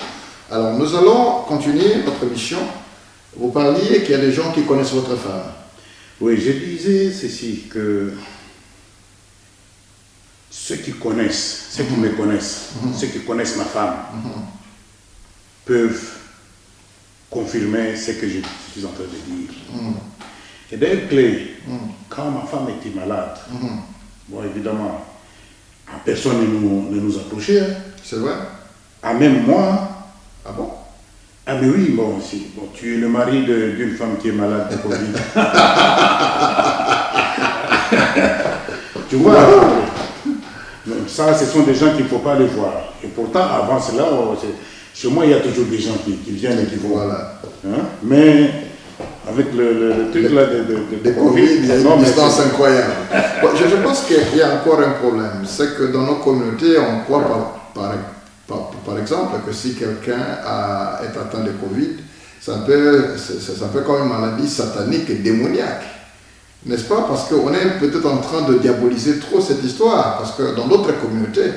Alors, nous allons continuer notre mission. Vous parliez qu'il y a des gens qui connaissent votre femme. Oui, je disais ceci, que ceux qui connaissent, ceux qui me connaissent, ceux qui connaissent ma femme, peuvent confirmer ce que je suis en train de dire. Et d'ailleurs, Clé, quand ma femme était malade, bon, évidemment, personne ne nous approchait. Hein. C'est vrai? Ah, même moi. Ah bon? Ah, mais oui, bon, tu es le mari d'une femme qui est malade de Covid. Tu vois, ça, ce sont des gens qu'il ne faut pas les voir. Et pourtant, avant cela, chez moi, il y a toujours des gens qui viennent et qui vont. Voilà. Hein? Mais avec le truc là de Covid, il y a une distance incroyable. Bon, je pense qu'il y a encore un problème. C'est que dans nos communautés, on croit par exemple que si quelqu'un est atteint de Covid, c'est un peu comme une maladie satanique et démoniaque. N'est-ce pas? Parce qu'on est peut-être en train de diaboliser trop cette histoire. Parce que dans d'autres communautés,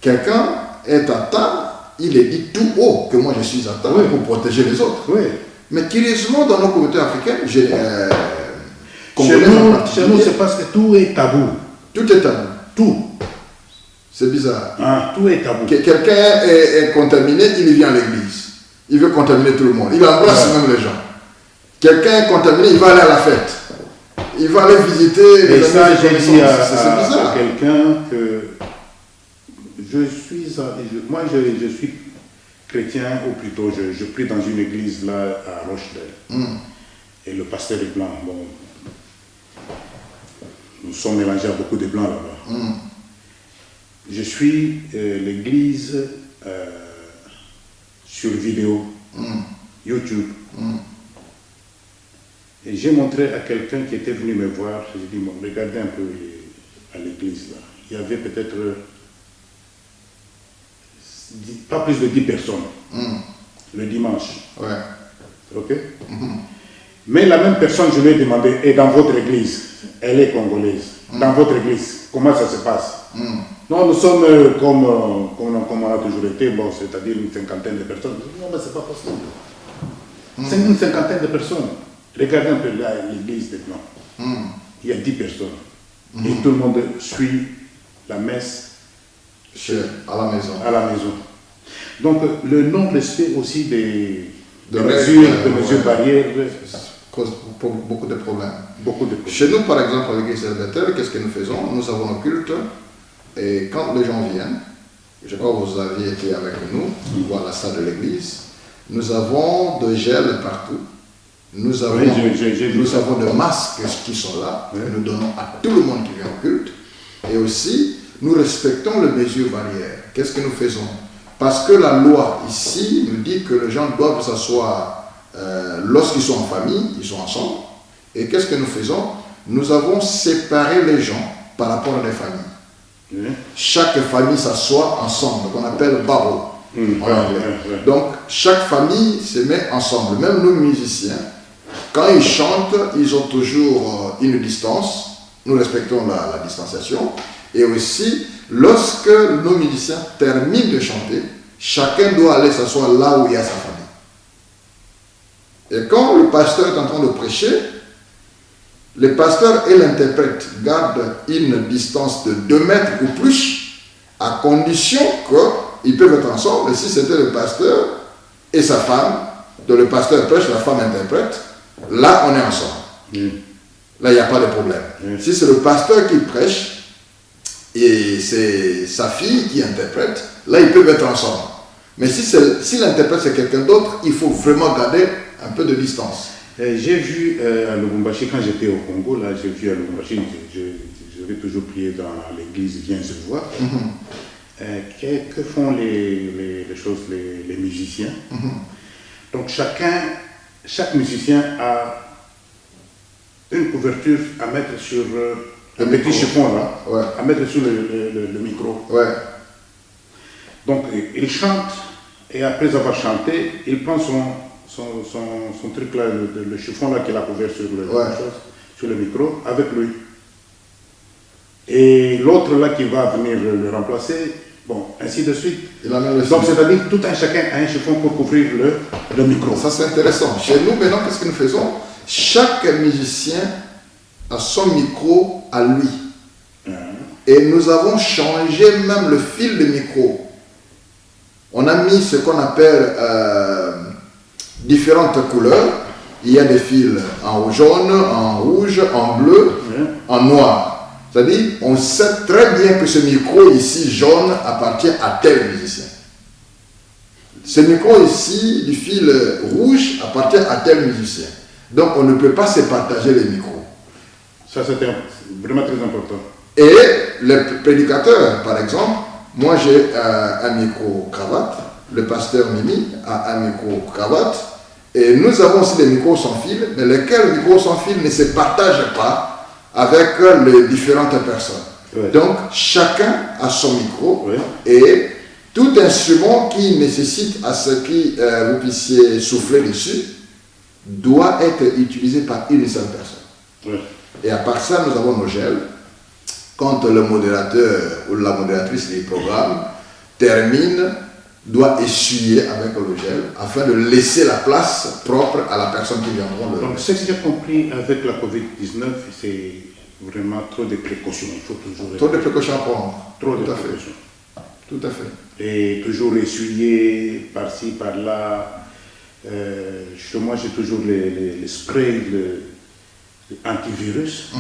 quelqu'un est atteint, il est dit tout haut que moi je suis atteint pour protéger les autres. Oui. Mais curieusement, dans nos communautés africaines, chez nous, c'est parce que tout est tabou. Tout est tabou. Tout. C'est bizarre. Ah, tout est tabou. Quelqu'un est contaminé, il vient à l'église. Il veut contaminer tout le monde. Il embrasse même les gens. Quelqu'un est contaminé, il va aller à la fête. Il va aller visiter les amis. Et ça, j'ai dit à quelqu'un que je suis chrétien, ou plutôt je prie dans une église là à Rochdale. Et le pasteur est blanc. Bon, nous sommes mélangés à beaucoup de blancs là-bas. Je suis l'église sur vidéo, YouTube. Et j'ai montré à quelqu'un qui était venu me voir, j'ai dit, bon, regardez un peu à l'église là. Il y avait peut-être pas plus de 10 personnes le dimanche. Ouais. Ok? Mais la même personne, je lui ai demandé, et dans votre église, elle est congolaise, dans votre église, comment ça se passe? Non, nous sommes comme on a toujours été, bon, c'est-à-dire une cinquantaine de personnes. Je dis, non, mais c'est pas possible. C'est une cinquantaine de personnes. Regardez un peu là, l'église des Blancs. Il y a 10 personnes. Et tout le monde suit la messe à la maison. À la maison. Donc, le non-respect aussi des mesures barrières cause beaucoup de problèmes. Beaucoup de problèmes. Chez nous, par exemple, à l'église de Bethel, qu'est-ce que nous faisons? Nous avons nos cultes. Et quand les gens viennent, je crois que vous aviez été avec nous, voir la salle de l'église, nous avons de gel partout. Nous avons, nous avons des masques qui sont là, que nous donnons à tout le monde qui vient au culte. Et aussi, nous respectons les mesures barrières. Qu'est-ce que nous faisons? Parce que la loi ici nous dit que les gens doivent s'asseoir lorsqu'ils sont en famille, ils sont ensemble. Et qu'est-ce que nous faisons? Nous avons séparé les gens par rapport à des familles. Chaque famille s'assoit ensemble, qu'on appelle barreau en anglais. Donc, chaque famille se met ensemble. Même nous, musiciens, quand ils chantent, ils ont toujours une distance. Nous respectons la distanciation. Et aussi, lorsque nos musiciens terminent de chanter, chacun doit aller s'asseoir là où il y a sa famille. Et quand le pasteur est en train de prêcher, le pasteur et l'interprète gardent une distance de 2 mètres ou plus, à condition qu'ils peuvent être ensemble. Et si c'était le pasteur et sa femme, donc le pasteur prêche, la femme interprète, là on est ensemble. Là il n'y a pas de problème. Si c'est le pasteur qui prêche et c'est sa fille qui interprète, là ils peuvent être ensemble. Mais si l'interprète c'est quelqu'un d'autre, il faut vraiment garder un peu de distance. J'ai vu à Lubumbashi, quand j'étais au Congo, là j'ai vu à Lubumbashi, je vais toujours prier dans l'église, viens se voir. Que font les musiciens? Donc chaque musicien a une couverture à mettre sur un petit chiffon là, à mettre sur le micro. Donc il chante et après avoir chanté, il prend son truc là, le chiffon là qu'il a couvert sur sur le micro avec lui. Et l'autre là qui va venir le remplacer, bon, ainsi de suite. Donc c'est-à-dire tout un chacun a un chiffon pour couvrir le micro. Ça c'est intéressant. Chez nous maintenant, qu'est-ce que nous faisons? Chaque musicien a son micro à lui. Et nous avons changé même le fil de micro. On a mis ce qu'on appelle différentes couleurs. Il y a des fils en jaune, en rouge, en bleu, en noir. C'est-à-dire, on sait très bien que ce micro ici jaune appartient à tel musicien. Ce micro ici, du fil rouge, appartient à tel musicien. Donc, on ne peut pas se partager les micros. Ça, c'était vraiment très important. Et le prédicateur, par exemple, moi j'ai un micro-cravate, le pasteur Mimi a un micro-cravate, et nous avons aussi des micros sans fil, mais lesquels micros sans fil ne se partagent pas avec les différentes personnes. Ouais. Donc, chacun a son micro, et tout instrument qui nécessite à ce que vous puissiez souffler dessus doit être utilisé par une seule personne. Et à part ça, nous avons nos gels. Quand le modérateur ou la modératrice du programme termine, doit essuyer avec le gel afin de laisser la place propre à la personne qui viendra. Donc, ce que j'ai compris avec la COVID-19, c'est vraiment trop de précautions. Il faut toujours... Trop de précautions à prendre. Trop de précautions. Tout à fait. Et toujours essuyer par-ci, par-là. Moi, j'ai toujours les sprays antivirus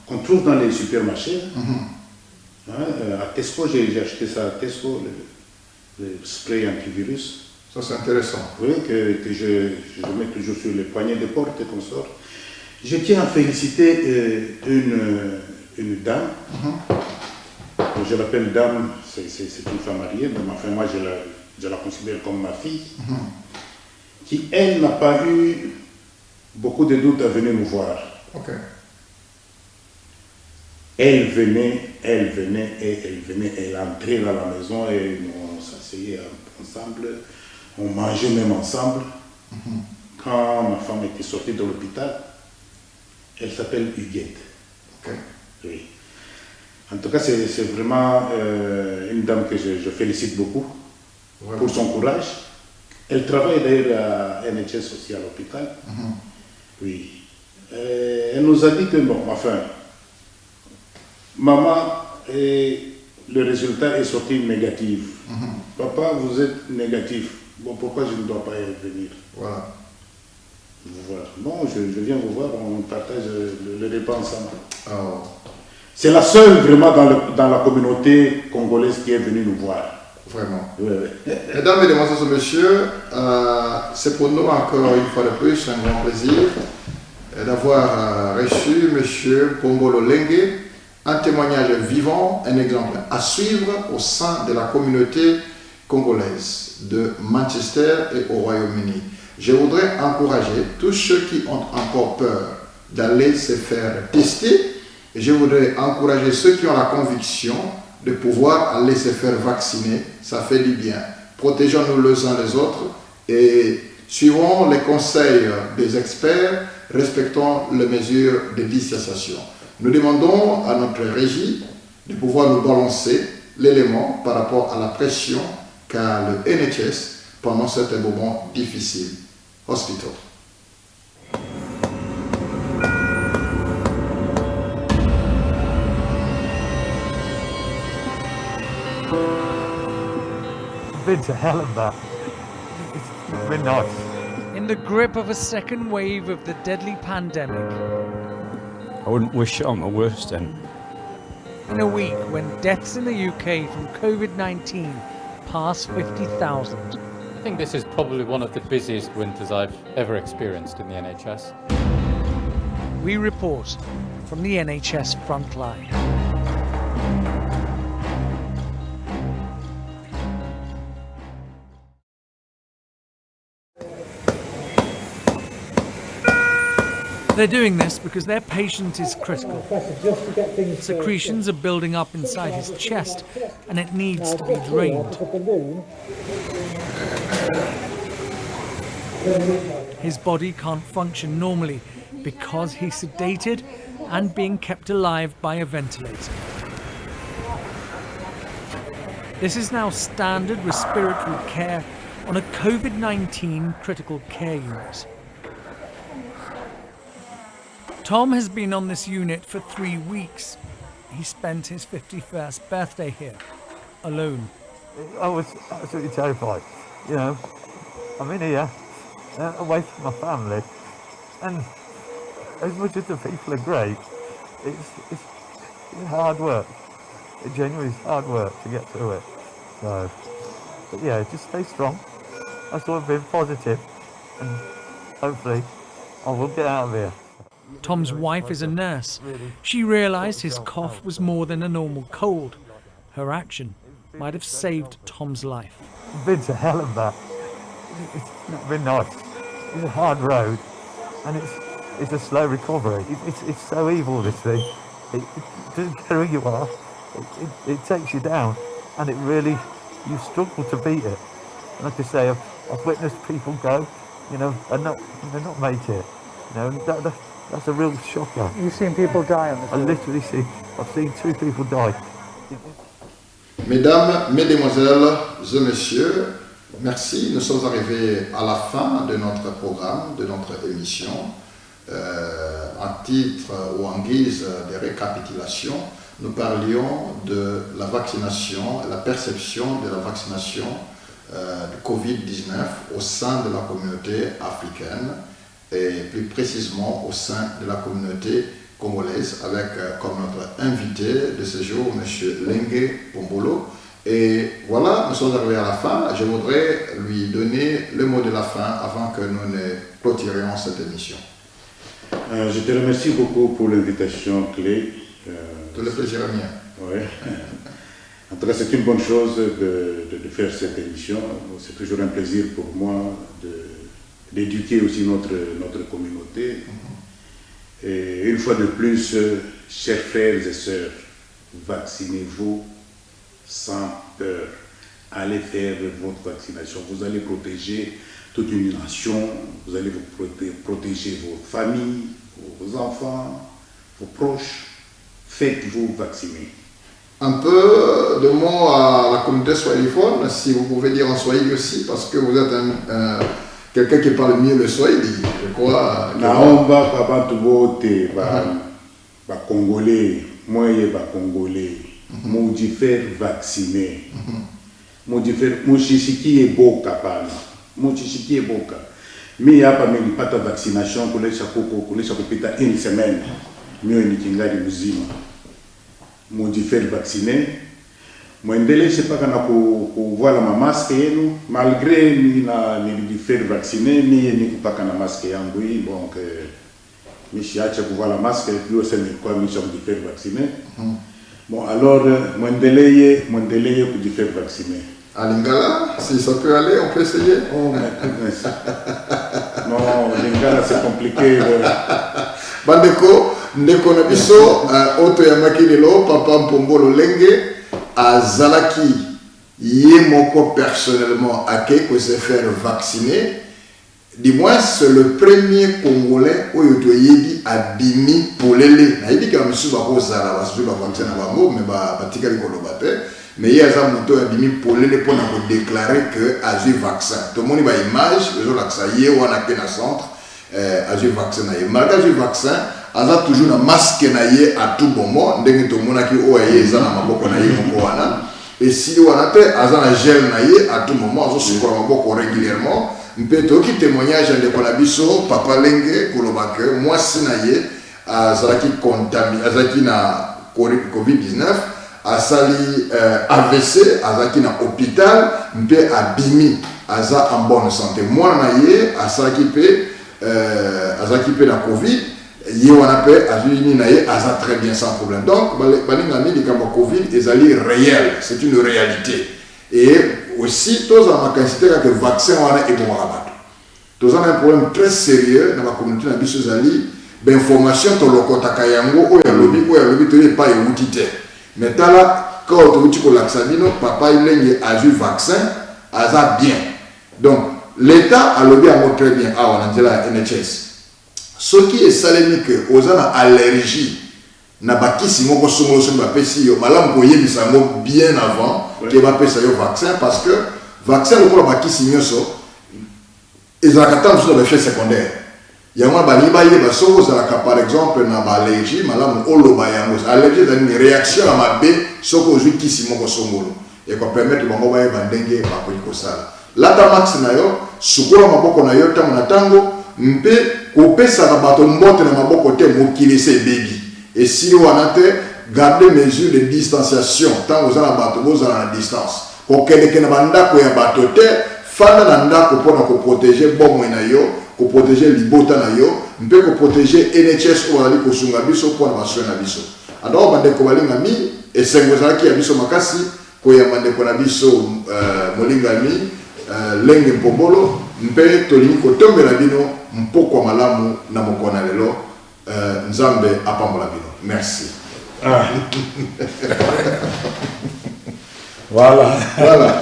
qu'on trouve dans les supermarchés. À Tesco, j'ai acheté ça à Tesco, le spray antivirus. Ça, c'est intéressant. Oui, que je mets toujours sur les poignées de porte et comme ça. Je tiens à féliciter une dame. Je l'appelle dame, c'est une femme mariée, mais enfin, moi, je la considère comme ma fille. Qui, elle, n'a pas eu beaucoup de doutes à venir nous voir. Elle venait, elle entrait dans la maison et on s'asseyait ensemble, on mangeait même ensemble. Quand ma femme était sortie de l'hôpital, elle s'appelle Huguette. Oui. En tout cas, c'est vraiment une dame que je félicite beaucoup pour son courage. Elle travaille d'ailleurs à NHS aussi à l'hôpital. Oui. Elle nous a dit que bon, enfin, maman, le résultat est sorti négatif. Papa, vous êtes négatif. Bon, pourquoi je ne dois pas venir? Voilà. Bon, je viens vous voir, on partage le repas ensemble. Oh. C'est la seule vraiment dans la communauté congolaise qui est venue nous voir. Vraiment. Oui. Mesdames, Mesdemoiselles et Messieurs, c'est pour nous encore une fois de plus un grand plaisir d'avoir reçu M. Pombolo Lengue, un témoignage vivant, un exemple à suivre au sein de la communauté congolaise de Manchester et au Royaume-Uni. Je voudrais encourager tous ceux qui ont encore peur d'aller se faire tester. Et je voudrais encourager ceux qui ont la conviction de pouvoir aller se faire vacciner. Ça fait du bien. Protégeons-nous les uns les autres et suivons les conseils des experts, respectons les mesures de distanciation. Nous demandons à notre régie de pouvoir nous balancer l'élément par rapport à la pression qu'a le NHS pendant cet moment difficile. Hospital. Been to hell and back. It's been nice. In the grip of a second wave of the deadly pandemic. I wouldn't wish it on my worst enemy. In a week when deaths in the UK from COVID-19 pass 50,000. I think this is probably one of the busiest winters I've ever experienced in the NHS. We report from the NHS frontline. They're doing this because their patient is critical. Secretions are building up inside his chest and it needs to be drained. His body can't function normally because he's sedated and being kept alive by a ventilator. This is now standard respiratory care on a COVID-19 critical care unit. Tom has been on this unit for 3 weeks. He spent his 51st birthday here, alone. I was absolutely terrified. You know, I'm in here, away from my family, and as much as the people are great, it's hard work. It genuinely is hard work to get through it. So, but yeah, just stay strong. I sort of been positive, and hopefully I will get out of here. Tom's wife is a nurse. She realised his cough was more than a normal cold. Her action might have saved Tom's life. I've been to hell and back. It's not been nice. It's a hard road, and it's a slow recovery. It's so evil, this thing. It doesn't care who you are. It takes you down, and it really, you struggle to beat it. And like I say, I've witnessed people go, you know, and they're not make it. You know, that's a real shocker. You've seen people die on this road? I've seen 2 people die. Mesdames, Mesdemoiselles et Messieurs, merci. Nous sommes arrivés à la fin de notre programme, de notre émission. En titre ou en guise de récapitulation, nous parlions de la vaccination, la perception de la vaccination du Covid-19 au sein de la communauté africaine et plus précisément au sein de la communauté congolaise avec comme notre invité de ce jour, M. Lengue Pombolo. Et voilà, nous sommes arrivés à la fin. Je voudrais lui donner le mot de la fin avant que nous ne clôturions cette émission. Je te remercie beaucoup pour l'invitation, Clé. Tout le plaisir est mien. Oui. En tout cas, c'est une bonne chose de faire cette émission. C'est toujours un plaisir pour moi d'éduquer aussi notre communauté. Et une fois de plus, chers frères et sœurs, vaccinez-vous sans peur. Allez faire votre vaccination. Vous allez protéger toute une nation, vous allez vous protéger vos familles, vos enfants, vos proches. Faites-vous vacciner. Un peu de mots à la communauté swahiliphone, si vous pouvez dire en swahili aussi, parce que vous êtes quelqu'un qui parle mieux le swahili, je crois. Naomba kwa bantu bote ba congolais, moye ba congolais, mujifer vacciner. Mujifer mushishikie boka pana. Mushishikie boka. Mi hapa nilipata vaccination kulesha kupita 1 semaine. Mio ni kingali mzima. Mujifer vacciner. Mwendeleshe paka na kuvala ma masque yenu malgré nilijifer vacciner ni kupaka na masque yangu hii donc nishiacha kuvala masque puis aussi nilikuwa nishajifer vacciner. Bon alors mwendelee kujifer vacciner. À Lingala, si ça peut aller, on peut essayer. Oh my goodness. Non, Lingala c'est compliqué. Bandeko, ndeko na biso, oto ya makilelo, papa Mpombolo Lengue, à Zalaki, Yemoko personnellement, à que se faire vacciner. Du moins, c'est le premier Congolais où il a dimi pour l'élé. Il dit qu'il y a un monsieur qui a vaccin mais il mais il y a un moto qui a dimi pour l'élé pour déclarer que a eu vaccin. Tout le monde a une image, ils ont l'accès, il y a un centre, a eu vaccin. Malgré le vaccin, il y a toujours un masque à tout moment. Tout le monde a et si on a un gel à tout moment, on se régulièrement. Mpeto qui témoignage de Kolabiso, Papa Lengue, Kolobake, moi Sinaye, à Zalaki contaminé, à Zalaki na Covid-19, à Sali AVC, à Zalaki na hôpital, Mpe à Bimi, à Za en bonne santé. Moi naye, à Zalaki na Covid, Yéwanape, à Zuni naye, à Za très bien sans problème. Donc, Balingami, les cas Covid, est réel, c'est une réalité. Et aussi, tous en quantité que le vaccin est bon à battre. Tous en un problème très sérieux dans la communauté de Bissozali, l'information sur le contact Kayango, ou le lobby, tu n'es pas éouté. Mais là, quand tu as l'accent, papa il a eu vaccin, a bien. Donc, l'État a lobby à très bien. Ah, on a dit la NHS. Ce qui est salémique, aux gens allergie, na bakisi moko songolo so bapesi yo malamu koyebisa yango bien avant ke bapesa yo vaccin parce que vaccin lokola bakisi nyonso ezalaka ntango mosusu na baeffet secondaire yango balingi bayeba soki ozalaka par exemple na baallergie malamu oloba yango allergie ezali ni réaction ya mabe soki ozwi kisi moko songolo ekopermettre bango bayeba ndenge bakoki kosala lata max na yo sukola maboko na yo ntango na ntango mpe kopesaka bato mbote na maboko te mokili ese ebebi esili wana te garder mesure de distanciation ntango oza na bato bozala na distance kokendeke na bandako ya bato te fanda na ndako mpona koprotege bomoi na yo koprotege libota na yo mpe koprotege NHS oyo bazali kosunga biso mpona basoin na biso alors bandeko balingami esengo ezalaki ya biso makasi koyamba ndeko na biso molingami Lenge Mpombolo mpe tolingi kotombela bino mpokwa malamu na mokona lelo nzambe apambola bino merci voilà